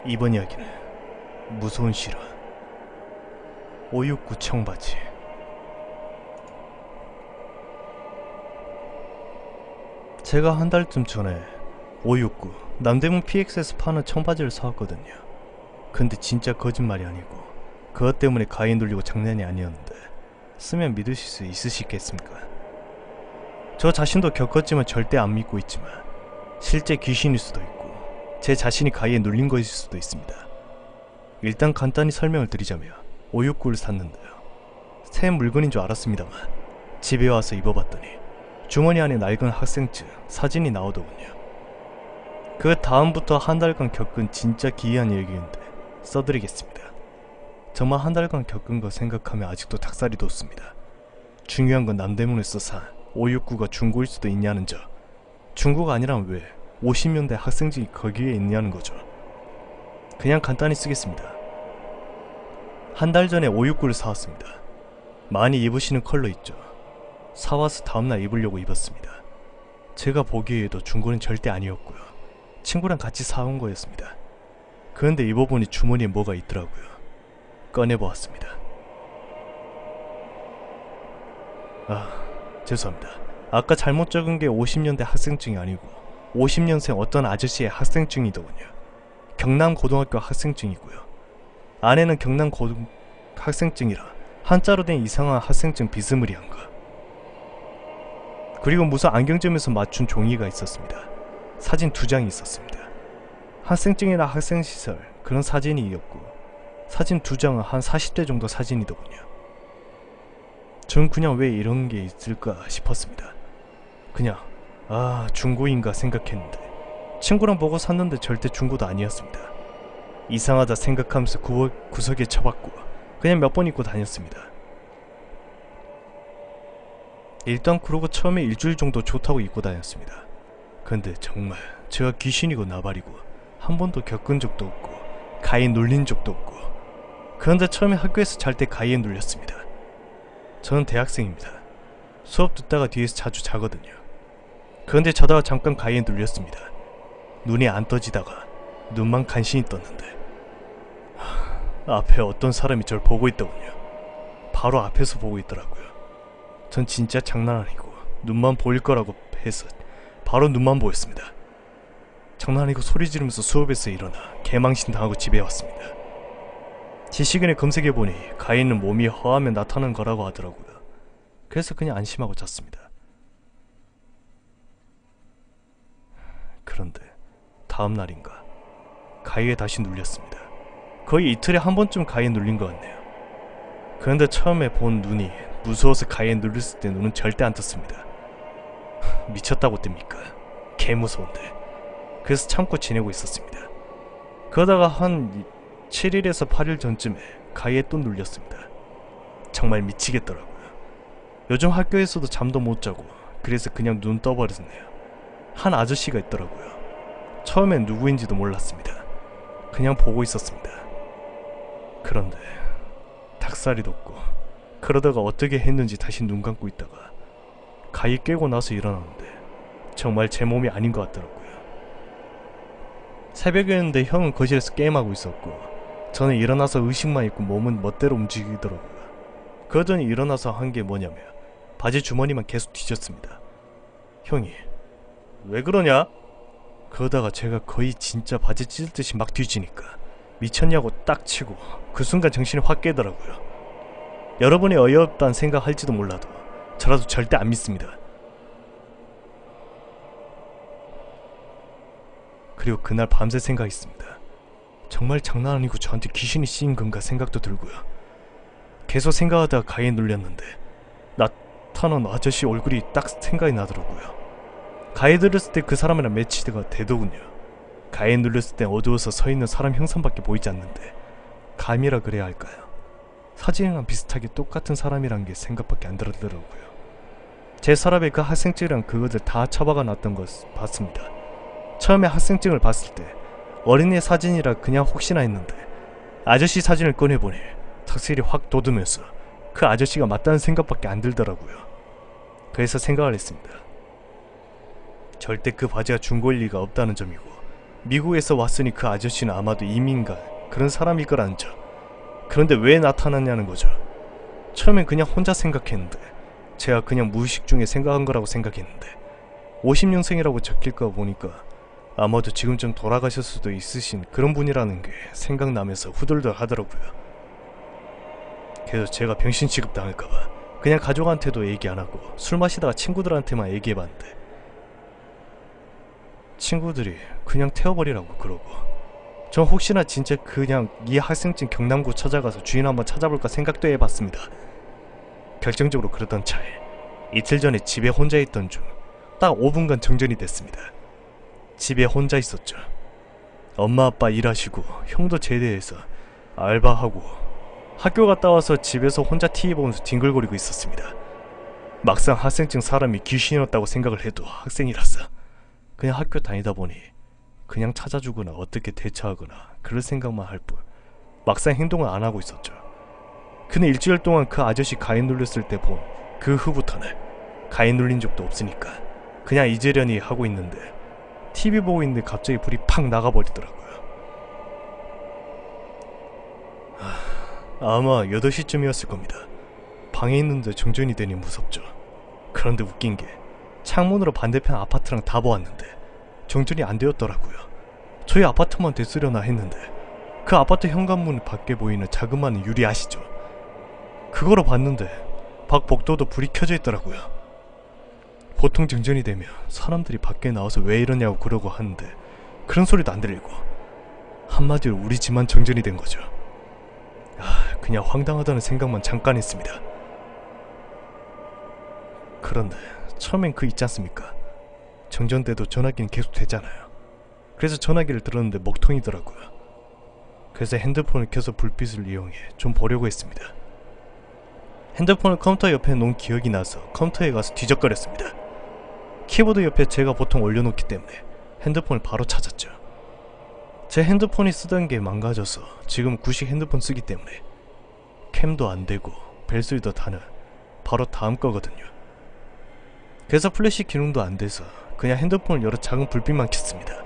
이번 이야기는 무서운 실화 569 청바지. 제가 한 달쯤 전에 569 남대문 PX에서 파는 청바지를 사왔거든요. 근데 진짜 거짓말이 아니고 그것 때문에 가위 눌리고 장난이 아니었는데 쓰면 믿으실 수 있으시겠습니까? 저 자신도 겪었지만 절대 안 믿고 있지만 실제 귀신일 수도 있고 제 자신이 가위에 눌린 것일 수도 있습니다. 일단 간단히 설명을 드리자면 569를 샀는데요. 새 물건인 줄 알았습니다만 집에 와서 입어봤더니 주머니 안에 낡은 학생증 사진이 나오더군요. 그 다음부터 한 달간 겪은 진짜 기이한 얘기인데 써드리겠습니다. 정말 한 달간 겪은 거 생각하면 아직도 닭살이 돋습니다. 중요한 건 남대문에서 산 569가 중고일 수도 있냐는 점. 중고가 아니라면 왜 50년대 학생증이 거기에 있냐는 거죠. 그냥 간단히 쓰겠습니다. 한 달 전에 569를 사왔습니다. 많이 입으시는 컬러 있죠. 사와서 다음날 입으려고 입었습니다. 제가 보기에도 중고는 절대 아니었고요. 친구랑 같이 사온 거였습니다. 그런데 입어보니 주머니에 뭐가 있더라고요. 꺼내보았습니다. 죄송합니다. 아까 잘못 적은 게 50년대 학생증이 아니고 50년생 어떤 아저씨의 학생증이더군요. 경남고등학교 학생증이고요. 안에는 학생증이라 한자로 된 이상한 학생증 비스무리한 거. 그리고 무슨 안경점에서 맞춘 종이가 있었습니다. 사진 2장이 있었습니다. 학생증이나 학생시설 그런 사진이었고 사진 2장은 한 40대 정도 사진이더군요. 전 그냥 왜 이런 게 있을까 싶었습니다. 그냥 중고인가 생각했는데 친구랑 보고 샀는데 절대 중고도 아니었습니다. 이상하다 생각하면서 구석에 쳐박고 그냥 몇 번 입고 다녔습니다. 일단 그러고 처음에 일주일 정도 좋다고 입고 다녔습니다. 근데 정말 제가 귀신이고 나발이고 한 번도 겪은 적도 없고 가위에 눌린 적도 없고 그런데 처음에 학교에서 잘 때 가위에 눌렸습니다. 저는 대학생입니다. 수업 듣다가 뒤에서 자주 자거든요. 그런데 자다가 잠깐 가위에 눌렸습니다. 눈이 안 떠지다가 눈만 간신히 떴는데 앞에 어떤 사람이 절 보고 있더군요. 바로 앞에서 보고 있더라고요. 전 진짜 장난 아니고 눈만 보일 거라고 해서 바로 눈만 보였습니다. 장난 아니고 소리 지르면서 수업에서 일어나 개망신 당하고 집에 왔습니다. 지식인에 검색해보니 가위는 몸이 허하면 나타나는 거라고 하더라고요. 그래서 그냥 안심하고 잤습니다. 그런데 다음날인가 가위에 다시 눌렸습니다. 거의 이틀에 한 번쯤 가위에 눌린 것 같네요. 그런데 처음에 본 눈이 무서워서 가위에 눌렸을 때 눈은 절대 안 떴습니다. 미쳤다고 뜹니까? 개무서운데. 그래서 참고 지내고 있었습니다. 그러다가 한 7일에서 8일 전쯤에 가위에 또 눌렸습니다. 정말 미치겠더라고요. 요즘 학교에서도 잠도 못 자고 그래서 그냥 눈 떠버렸네요. 한 아저씨가 있더라고요. 처음엔 누구인지도 몰랐습니다. 그냥 보고 있었습니다. 그런데 닭살이 돋고 그러다가 어떻게 했는지 다시 눈 감고 있다가 가위 깨고 나서 일어나는데 정말 제 몸이 아닌 것 같더라고요. 새벽이었는데 형은 거실에서 게임하고 있었고 저는 일어나서 의식만 있고 몸은 멋대로 움직이더라고요. 그러더니 일어나서 한 게 뭐냐면 바지 주머니만 계속 뒤졌습니다. 형이 왜 그러냐? 그러다가 제가 거의 진짜 바지 찢을듯이 막 뒤지니까 미쳤냐고 딱 치고 그 순간 정신이 확 깨더라고요. 여러분이 어이없다는 생각할지도 몰라도 저라도 절대 안 믿습니다. 그리고 그날 밤새 생각했습니다. 정말 장난 아니고 저한테 귀신이 씌인 건가 생각도 들고요. 계속 생각하다가 가위에 눌렸는데 나타난 아저씨 얼굴이 딱 생각이 나더라고요. 가위에 눌렸을 때 그 사람이랑 매치가 되더군요. 가위에 눌렸을 때 어두워서 서있는 사람 형상밖에 보이지 않는데 감이라 그래야 할까요? 사진이랑 비슷하게 똑같은 사람이란 게 생각밖에 안 들더라고요. 제 서랍에 그 학생증이랑 그것을 다 처박아 놨던 것 봤습니다. 처음에 학생증을 봤을 때 어린애 사진이라 그냥 혹시나 했는데 아저씨 사진을 꺼내보니 닭살이 확 돋으면서 그 아저씨가 맞다는 생각밖에 안 들더라고요. 그래서 생각을 했습니다. 절대 그 바지가 중고일 리가 없다는 점이고 미국에서 왔으니 그 아저씨는 아마도 이민간 그런 사람일 거라는 점. 그런데 왜 나타났냐는 거죠. 처음엔 그냥 혼자 생각했는데, 제가 그냥 무의식 중에 생각한 거라고 생각했는데 50년생이라고 적힐 거 보니까 아마도 지금쯤 돌아가실 수도 있으신 그런 분이라는 게 생각나면서 후덜덜 하더라고요. 그래서 제가 병신 취급 당할까봐 그냥 가족한테도 얘기 안 하고 술 마시다가 친구들한테만 얘기해봤는데, 친구들이 그냥 태워버리라고 그러고, 전 혹시나 진짜 그냥 이 학생증 경남고 찾아가서 주인 한번 찾아볼까 생각도 해봤습니다. 결정적으로 그러던 차에 이틀 전에 집에 혼자 있던 중 딱 5분간 정전이 됐습니다. 집에 혼자 있었죠. 엄마 아빠 일하시고 형도 제대해서 알바하고 학교 갔다 와서 집에서 혼자 TV 보면서 뒹굴거리고 있었습니다. 막상 학생증 사람이 귀신이었다고 생각을 해도 학생이라서 그냥 학교 다니다 보니 그냥 찾아주거나 어떻게 대처하거나 그럴 생각만 할 뿐 막상 행동을 안 하고 있었죠. 근데 일주일 동안 그 아저씨 가인 눌렸을 때 본 그 후부터는 가인 눌린 적도 없으니까 그냥 잊으려니 하고 있는데, TV 보고 있는데 갑자기 불이 팍 나가버리더라고요. 아마 8시쯤이었을 겁니다. 방에 있는데 정전이 되니 무섭죠. 그런데 웃긴 게 창문으로 반대편 아파트랑 다 보았는데 정전이 안 되었더라고요. 저희 아파트만 됐으려나 했는데 그 아파트 현관문 밖에 보이는 자그마한 유리 아시죠? 그거로 봤는데 밖 복도도 불이 켜져 있더라고요. 보통 정전이 되면 사람들이 밖에 나와서 왜 이러냐고 그러고 하는데 그런 소리도 안 들리고, 한마디로 우리 집만 정전이 된 거죠. 그냥 황당하다는 생각만 잠깐 했습니다. 그런데 처음엔 그 있지 않습니까? 정전돼도 전화기는 계속 되잖아요. 그래서 전화기를 들었는데 먹통이더라고요. 그래서 핸드폰을 켜서 불빛을 이용해 좀 보려고 했습니다. 핸드폰을 컴퓨터 옆에 놓은 기억이 나서 컴퓨터에 가서 뒤적거렸습니다. 키보드 옆에 제가 보통 올려놓기 때문에 핸드폰을 바로 찾았죠. 제 핸드폰이 쓰던 게 망가져서 지금 구식 핸드폰 쓰기 때문에 캠도 안 되고 벨소리도 다는 바로 다음 거거든요. 그래서 플래시 기능도 안 돼서 그냥 핸드폰을 열어 작은 불빛만 켰습니다.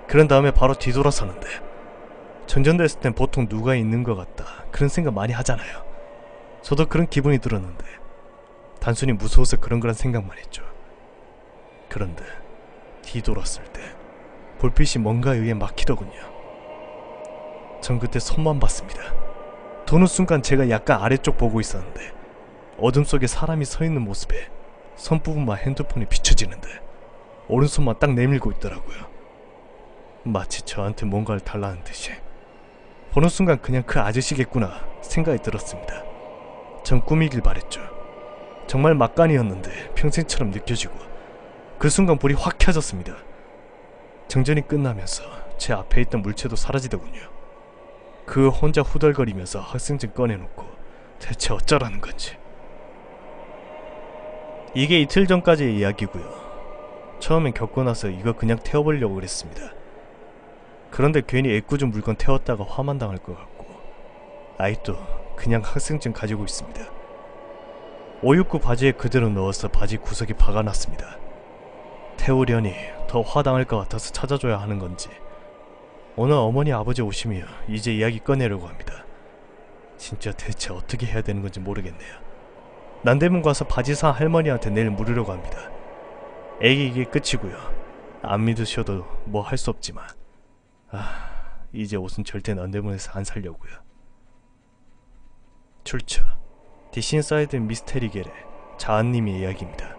그런 다음에 바로 뒤돌아서는데, 정전됐을 땐 보통 누가 있는 것 같다 그런 생각 많이 하잖아요. 저도 그런 기분이 들었는데 단순히 무서워서 그런 거란 생각만 했죠. 그런데 뒤돌았을 때 불빛이 뭔가에 의해 막히더군요. 전 그때 손만 봤습니다. 도는 순간 제가 약간 아래쪽 보고 있었는데 어둠 속에 사람이 서 있는 모습에 손부분만 핸드폰이 비춰지는데 오른손만 딱 내밀고 있더라고요. 마치 저한테 뭔가를 달라는 듯이. 보는 순간 그냥 그 아저씨겠구나 생각이 들었습니다. 전 꿈이길 바랬죠. 정말 막간이었는데 평생처럼 느껴지고 그 순간 불이 확 켜졌습니다. 정전이 끝나면서 제 앞에 있던 물체도 사라지더군요. 그 혼자 후덜거리면서 학생증 꺼내놓고 대체 어쩌라는 건지. 이게 이틀 전까지의 이야기고요. 처음엔 겪고 나서 이거 그냥 태워버리려고 그랬습니다. 그런데 괜히 애꿎은 물건 태웠다가 화만 당할 것 같고 아직도 그냥 학생증 가지고 있습니다. 569 바지에 그대로 넣어서 바지 구석이 박아놨습니다. 태우려니 더 화당할 것 같아서 찾아줘야 하는 건지 오늘 어머니 아버지 오시면 이제 이야기 꺼내려고 합니다. 진짜 대체 어떻게 해야 되는 건지 모르겠네요. 남대문 가서 바지 산 할머니한테 내일 물으려고 합니다. 애기 이게 끝이고요. 안 믿으셔도 뭐 할 수 없지만 이제 옷은 절대 남대문에서 안 살려고요. 출처 디신사이드 미스테리 겔의 자한님의 이야기입니다.